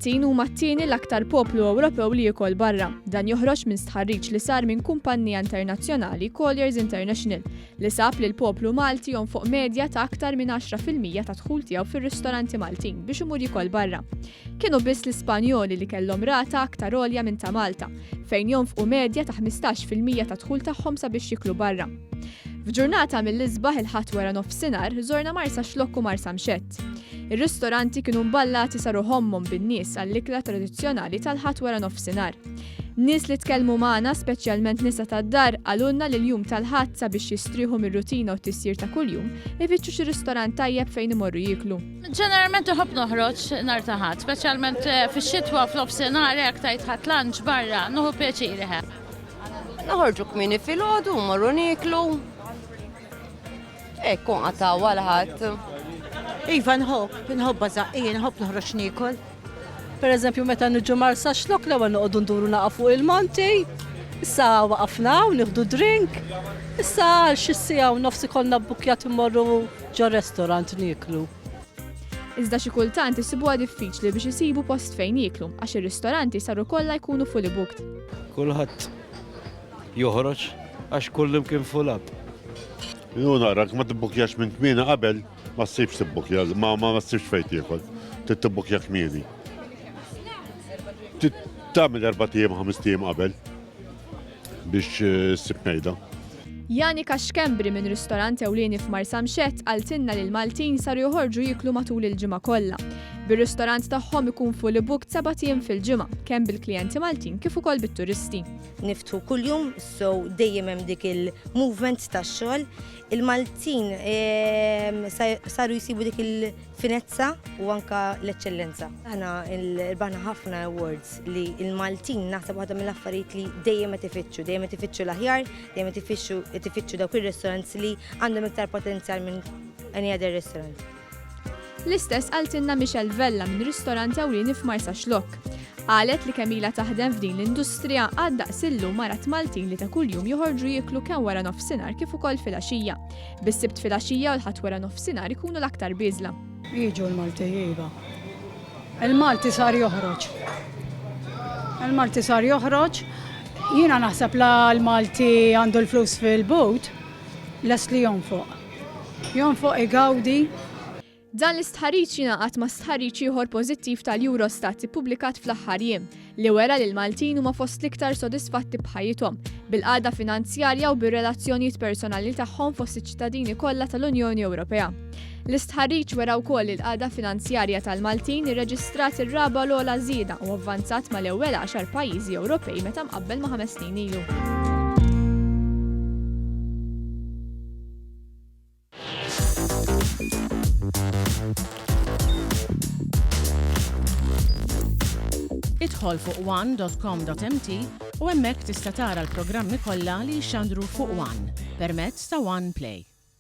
Il-Maltin huma t-tieni l-aktar poplu Ewropew li jikol barra. Dan joħroġ minn stħarriġ li sar minn kumpanija internazzjonali Colliers International li sab li l-poplu Malti jonfoq medja ta' aktar minn 10% ta' dħul tiegħu fir-ristoranti Maltin biex imur jikol barra. Kienu biss l-Ispanjoli li kellhom rata aktar għolja minn ta' Malta, fejn jonfqu medja ta' 15% ta' dħul tagħhom sabiex jiklu barra. F'ġurnata mill-isbaħ il-ħadd wara nofsinhar żorna Marsa Xlokk u Marsa Mxett. Ir-ristoranti kienu mballati saru ħommhom bin-nies għall-ikla tradizzjonali tal-ħadd wara nofsinhar. Nies li tkellmu magħna, speċjalment nisa tad-dar, għalulna li l-jum tal-ħadd sabiex jistrieħu mir-rutina u t-tissir ta' kuljum, ifittxu xi ristorant tajjeb fejn imorru jiklu. Ġeneralment uħobb noħroġ nhar ta' ħadd, speċjalment fix-xitwa fl-ofsinhar jekk tajt ħadd lunch barra, nuħu pjaċiri ħed. Noħorġu kmieni filgħodu, morru niklu. Ekku għataw għal ħadd. Iva nħobb bażaqqija, nħobb noħroġ nikol. Per eżempju, meta niġu Marsa Xlokk l-ewwel noqogħdu nduru naqa' fuq il-monti, issa waqafna u nieħdu drink, issa għal xi sija u nofs ikollna bbukjat immorru ġo restorant niklu. Iżda xi kultant isibuha diffiċli biex isibu post fejn jiklu għax ir-ristoranti saru kollha jkunu fully booked. Kulħadd joħroġ għax kull imkien full up. Narak ma tibbukjax minn kmieni qabel, ma ssibx tibbukja, ma ssibx fejn tiekol. Tibbukja kmieni. Tagħmel 4 ijiem 5 ijiem qabel biex ssib mejda. Jani Kaxkembri minn ristorant ewlieni f'Marsa Mxett għaltinna li l-Maltin saru joħorġu jiklu matul il-ġimgħa kollha. Bir-ristorant tagħhom ikun fully booked 7 ijiem fil-ġimgħa, kemm bil-klijenti Maltin kif ukoll bit-turisti. Niftħu kuljum, so dejjem hemm dik il-movement tax-xogħol. Il-Maltin saru jsibu dik il-finezza u anka l-eċċellenza. Aħna rbaħna ħafna awards li il-Maltin naħseb waħda mill-affarijiet li dejjem qed ifittxu l-aħjar, dejjem qed ifittxu dawk ir-restaurants li għandhom iktar potenzjal minn any other restaurant. L-istess għaltinna Michelle Vella minn ristorant ewlieni f'Marsa Xlokk. Qalet li kemm ilha taħdem f'din l-industrija għadda sillu marat Maltin li ta' kuljum joħorġu jiklu kemm wara nofsinhar kif ukoll filgħaxija. Bis-sibt filgħaxija u l-ħadd wara nofsinhar ikunu l-aktar biżla. Jiġu l-Malti iva. Il-Malti sar joħroġ. Il-Malti sar joħroġ. Jiena naħseb la l-Malti għandu l-flus fil-bot, les li jonfoq. Jonfoq igawdi. Dan l-istħarriġ jingħaqad ma' stħarriġ ieħor pożittiv tal-Eurostat ippubblikat fl-aħħar jiem li wera li l-Maltin huma fost l-iktar sodisfatti b'ħajjithom bil-qagħda finanzjarja u bir-relazzjonijiet personali tagħhom fost iċ-ċittadini kollha tal-Unjoni Ewropea. L-istħarriġ wera wkoll il-qagħda finanzjarja tal-Maltin irreġistrat ir-raba' l-ogħla żieda u avvanzat mal-ewwel 10 pajjiżi Ewropej meta mqabbel ma' 5 snin ilu. Idħol fuq one.com.mt u hemmhekk tista' tara l-programmi kollha li jxandru fuq One permezz ta' One Play.